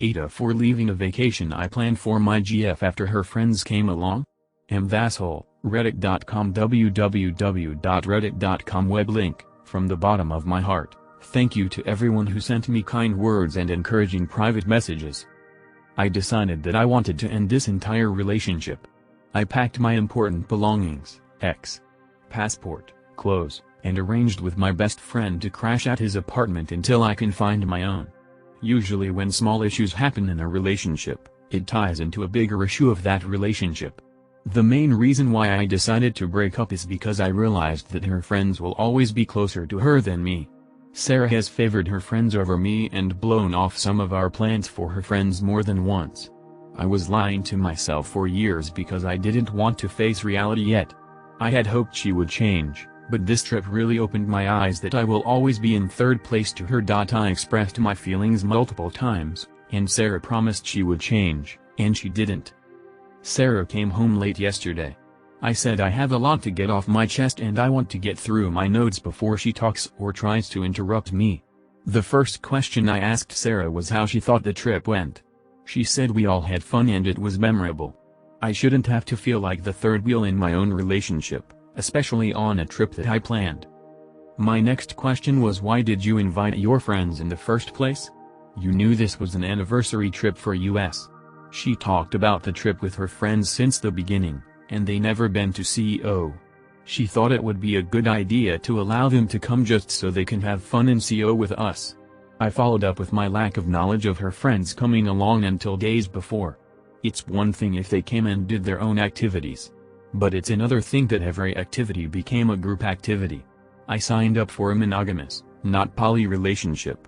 Ada for leaving a vacation I planned for my GF after her friends came along? AmItheAsshole, reddit.com www.reddit.com web link, from the bottom of my heart, thank you to everyone who sent me kind words and encouraging private messages. I decided that I wanted to end this entire relationship. I packed my important belongings, passport, clothes, and arranged with my best friend to crash at his apartment until I can find my own. Usually when small issues happen in a relationship, it ties into a bigger issue of that relationship. The main reason why I decided to break up is because I realized that her friends will always be closer to her than me. Sarah has favored her friends over me and blown off some of our plans for her friends more than once. I was lying to myself for years because I didn't want to face reality yet. I had hoped she would change, but this trip really opened my eyes that I will always be in third place to her. I expressed my feelings multiple times, and Sarah promised she would change, and she didn't. Sarah came home late yesterday. I said I have a lot to get off my chest and I want to get through my notes before she talks or tries to interrupt me. The first question I asked Sarah was how she thought the trip went. She said we all had fun and it was memorable. I shouldn't have to feel like the third wheel in my own relationship, especially on a trip that I planned. My next question was, why did you invite your friends in the first place? You knew this was an anniversary trip for us. She talked about the trip with her friends since the beginning, and they never been to CO. She thought it would be a good idea to allow them to come just so they can have fun in CO with us. I followed up with my lack of knowledge of her friends coming along until days before. It's one thing if they came and did their own activities. But it's another thing that every activity became a group activity. I signed up for a monogamous, not poly relationship.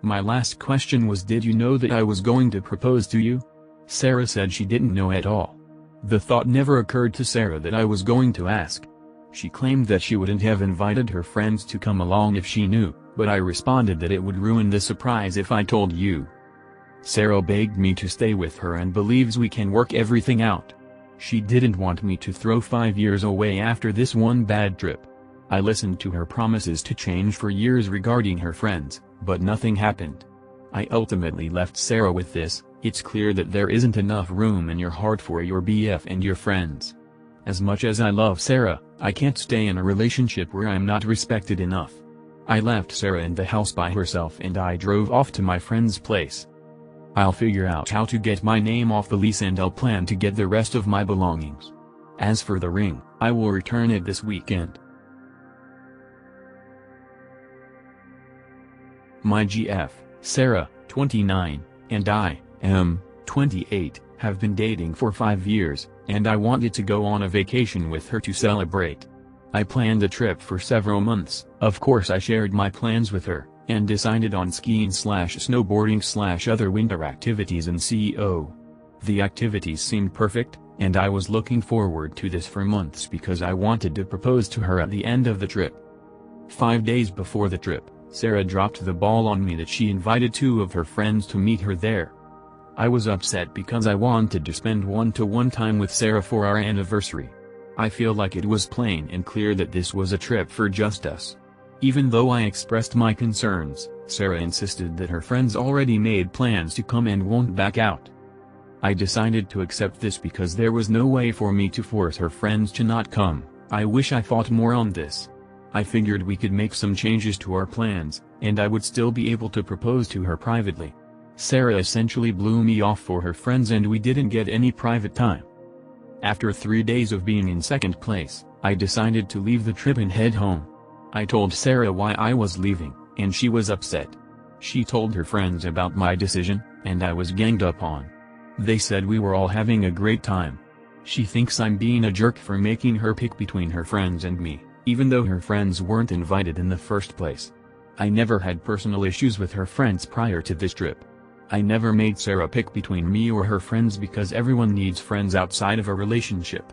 My last question was, did you know that I was going to propose to you? Sarah said she didn't know at all. The thought never occurred to Sarah that I was going to ask. She claimed that she wouldn't have invited her friends to come along if she knew, but I responded that it would ruin the surprise if I told you. Sarah begged me to stay with her and believes we can work everything out. She didn't want me to throw 5 years away after this one bad trip. I listened to her promises to change for years regarding her friends, but nothing happened. I ultimately left Sarah with this: it's clear that there isn't enough room in your heart for your BF and your friends. As much as I love Sarah, I can't stay in a relationship where I'm not respected enough. I left Sarah in the house by herself and I drove off to my friend's place. I'll figure out how to get my name off the lease and I'll plan to get the rest of my belongings. As for the ring, I will return it this weekend. My GF, Sarah, 29, and I, 28, have been dating for 5 years, and I wanted to go on a vacation with her to celebrate. I planned the trip for several months. Of course I shared my plans with her, and decided on skiing/snowboarding/other winter activities in CO. The activities seemed perfect, and I was looking forward to this for months because I wanted to propose to her at the end of the trip. 5 days before the trip, Sarah dropped the ball on me that she invited 2 of her friends to meet her there. I was upset because I wanted to spend one-to-one time with Sarah for our anniversary. I feel like it was plain and clear that this was a trip for just us. Even though I expressed my concerns, Sarah insisted that her friends already made plans to come and won't back out. I decided to accept this because there was no way for me to force her friends to not come. I wish I thought more on this. I figured we could make some changes to our plans, and I would still be able to propose to her privately. Sarah essentially blew me off for her friends and we didn't get any private time. After 3 days of being in second place, I decided to leave the trip and head home. I told Sarah why I was leaving, and she was upset. She told her friends about my decision, and I was ganged up on. They said we were all having a great time. She thinks I'm being a jerk for making her pick between her friends and me, even though her friends weren't invited in the first place. I never had personal issues with her friends prior to this trip. I never made Sarah pick between me or her friends because everyone needs friends outside of a relationship.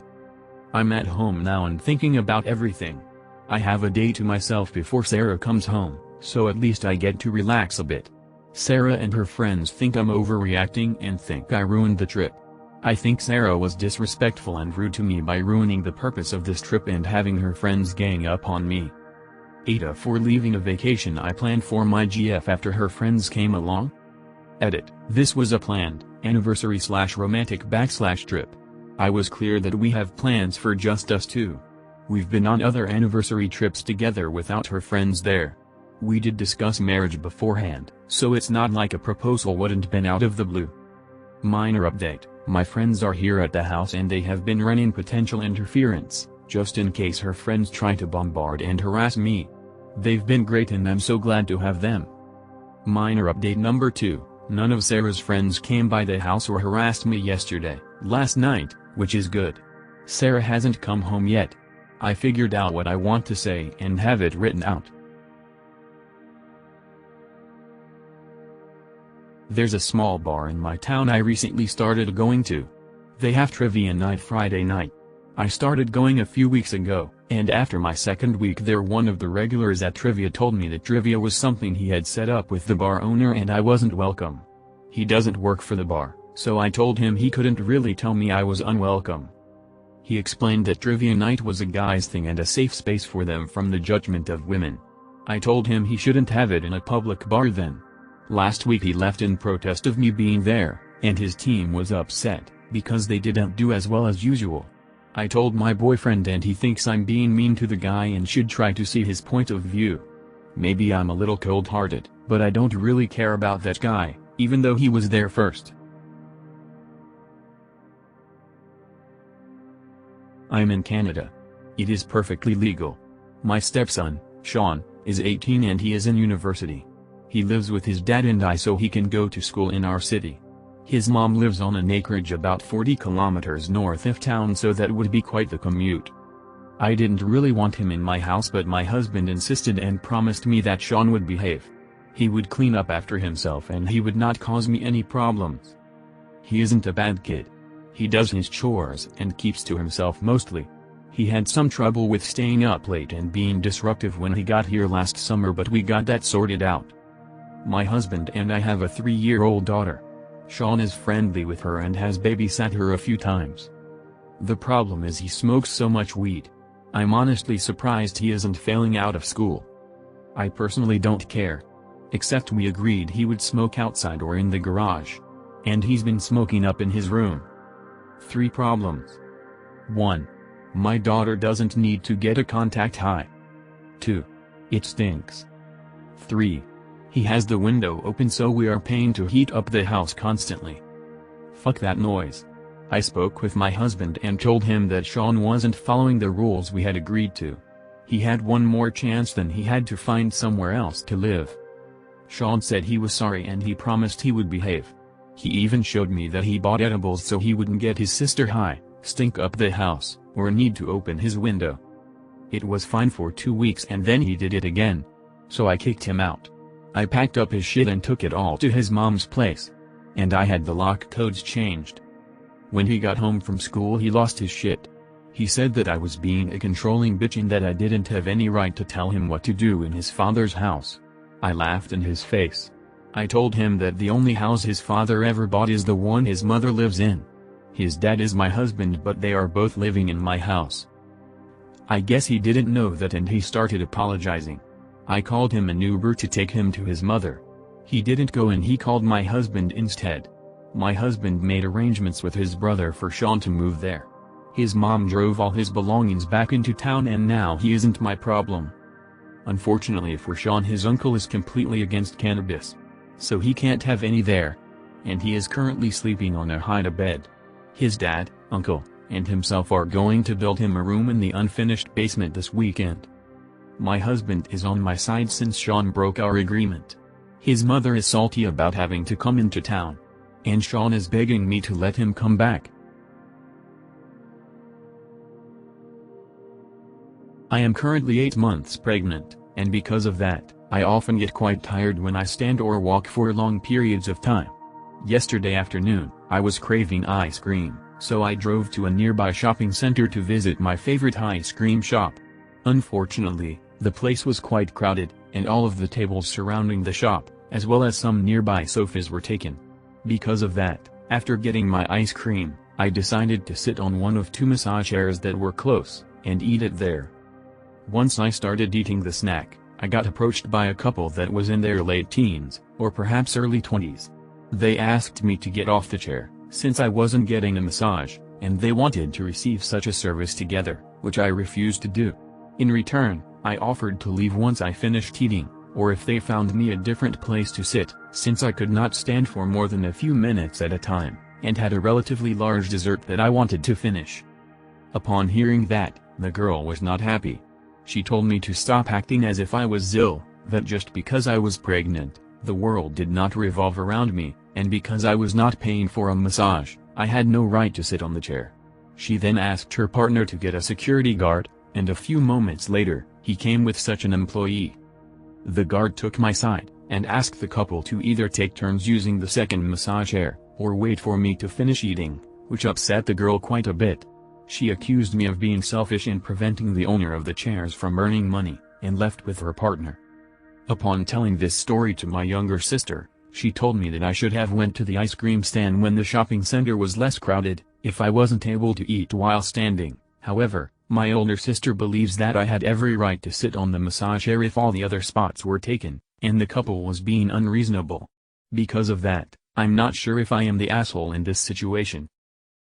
I'm at home now and thinking about everything. I have a day to myself before Sarah comes home, so at least I get to relax a bit. Sarah and her friends think I'm overreacting and think I ruined the trip. I think Sarah was disrespectful and rude to me by ruining the purpose of this trip and having her friends gang up on me. Ada for leaving a vacation I planned for my GF after her friends came along? Edit. This was a planned, anniversary/romantic trip. I was clear that we have plans for just us two. We've been on other anniversary trips together without her friends there. We did discuss marriage beforehand, so it's not like a proposal wouldn't been out of the blue. Minor update, my friends are here at the house and they have been running potential interference, just in case her friends try to bombard and harass me. They've been great and I'm so glad to have them. Minor update number 2, none of Sarah's friends came by the house or harassed me last night, which is good. Sarah hasn't come home yet. I figured out what I want to say and have it written out. There's a small bar in my town I recently started going to. They have trivia night Friday night. I started going a few weeks ago, and after my second week there one of the regulars at trivia told me that trivia was something he had set up with the bar owner and I wasn't welcome. He doesn't work for the bar, so I told him he couldn't really tell me I was unwelcome. He explained that trivia night was a guy's thing and a safe space for them from the judgment of women. I told him he shouldn't have it in a public bar then. Last week he left in protest of me being there, and his team was upset, because they didn't do as well as usual. I told my boyfriend and he thinks I'm being mean to the guy and should try to see his point of view. Maybe I'm a little cold-hearted, but I don't really care about that guy, even though he was there first. I'm in Canada. It is perfectly legal. My stepson, Sean, is 18 and he is in university. He lives with his dad and I so he can go to school in our city. His mom lives on an acreage about 40 kilometers north of town so that would be quite the commute. I didn't really want him in my house but my husband insisted and promised me that Sean would behave. He would clean up after himself and he would not cause me any problems. He isn't a bad kid. He does his chores and keeps to himself mostly. He had some trouble with staying up late and being disruptive when he got here last summer but we got that sorted out. My husband and I have a 3-year-old daughter. Sean is friendly with her and has babysat her a few times. The problem is he smokes so much weed. I'm honestly surprised he isn't failing out of school. I personally don't care. Except we agreed he would smoke outside or in the garage. And he's been smoking up in his room. 3 problems. 1. My daughter doesn't need to get a contact high. 2. It stinks. 3. He has the window open so we are paying to heat up the house constantly. Fuck that noise. I spoke with my husband and told him that Sean wasn't following the rules we had agreed to. He had one more chance then he had to find somewhere else to live. Sean said he was sorry and he promised he would behave. He even showed me that he bought edibles so he wouldn't get his sister high, stink up the house, or need to open his window. It was fine for 2 weeks and then he did it again. So I kicked him out. I packed up his shit and took it all to his mom's place. And I had the lock codes changed. When he got home from school he lost his shit. He said that I was being a controlling bitch and that I didn't have any right to tell him what to do in his father's house. I laughed in his face. I told him that the only house his father ever bought is the one his mother lives in. His dad is my husband but they are both living in my house. I guess he didn't know that and he started apologizing. I called him an Uber to take him to his mother. He didn't go and he called my husband instead. My husband made arrangements with his brother for Sean to move there. His mom drove all his belongings back into town and now he isn't my problem. Unfortunately for Sean his uncle is completely against cannabis. So he can't have any there. And he is currently sleeping on a hide-a-bed. His dad, uncle, and himself are going to build him a room in the unfinished basement this weekend. My husband is on my side since Sean broke our agreement. His mother is salty about having to come into town. And Sean is begging me to let him come back. I am currently 8 months pregnant, and because of that, I often get quite tired when I stand or walk for long periods of time. Yesterday afternoon, I was craving ice cream, so I drove to a nearby shopping center to visit my favorite ice cream shop. Unfortunately, the place was quite crowded, and all of the tables surrounding the shop, as well as some nearby sofas were taken. Because of that, after getting my ice cream, I decided to sit on one of 2 massage chairs that were close, and eat it there. Once I started eating the snack, I got approached by a couple that was in their late teens, or perhaps early 20s. They asked me to get off the chair, since I wasn't getting a massage, and they wanted to receive such a service together, which I refused to do. In return, I offered to leave once I finished eating, or if they found me a different place to sit, since I could not stand for more than a few minutes at a time, and had a relatively large dessert that I wanted to finish. Upon hearing that, the girl was not happy. She told me to stop acting as if I was ill, that just because I was pregnant, the world did not revolve around me, and because I was not paying for a massage, I had no right to sit on the chair. She then asked her partner to get a security guard, and a few moments later, he came with such an employee. The guard took my side, and asked the couple to either take turns using the second massage chair, or wait for me to finish eating, which upset the girl quite a bit. She accused me of being selfish in preventing the owner of the chairs from earning money, and left with her partner. Upon telling this story to my younger sister, she told me that I should have went to the ice cream stand when the shopping center was less crowded, if I wasn't able to eat while standing. However, my older sister believes that I had every right to sit on the massage chair if all the other spots were taken, and the couple was being unreasonable. Because of that, I'm not sure if I am the asshole in this situation.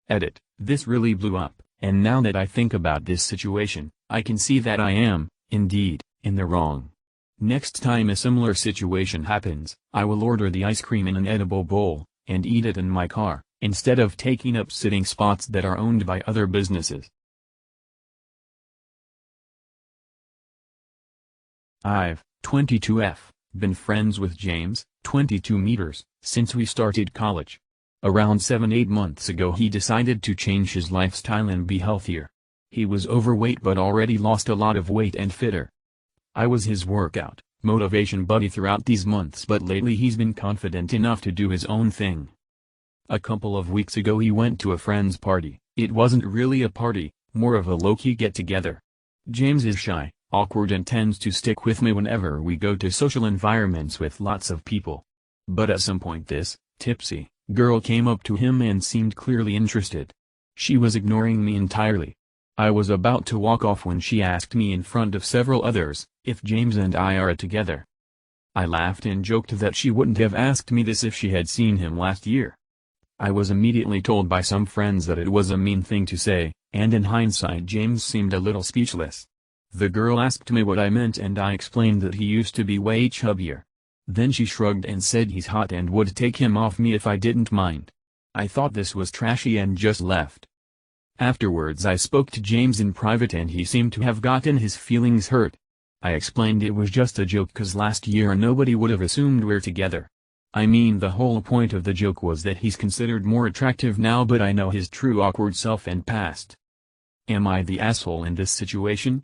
Edit. This really blew up, and now that I think about this situation, I can see that I am, indeed, in the wrong. Next time a similar situation happens, I will order the ice cream in an edible bowl, and eat it in my car, instead of taking up sitting spots that are owned by other businesses. I've, 22F, been friends with James, 22 meters, since we started college. Around 7-8 months ago he decided to change his lifestyle and be healthier. He was overweight but already lost a lot of weight and fitter. I was his workout, motivation buddy throughout these months, but lately he's been confident enough to do his own thing. A couple of weeks ago he went to a friend's party. It wasn't really a party, more of a low-key get-together. James is shy, awkward and tends to stick with me whenever we go to social environments with lots of people. But at some point this, tipsy, girl came up to him and seemed clearly interested. She was ignoring me entirely. I was about to walk off when she asked me in front of several others, if James and I are together. I laughed and joked that she wouldn't have asked me this if she had seen him last year. I was immediately told by some friends that it was a mean thing to say, and in hindsight James seemed a little speechless. The girl asked me what I meant and I explained that he used to be way chubbier. Then she shrugged and said he's hot and would take him off me if I didn't mind. I thought this was trashy and just left. Afterwards I spoke to James in private and he seemed to have gotten his feelings hurt. I explained it was just a joke cause last year nobody would have assumed we're together. I mean the whole point of the joke was that he's considered more attractive now, but I know his true awkward self and past. Am I the asshole in this situation?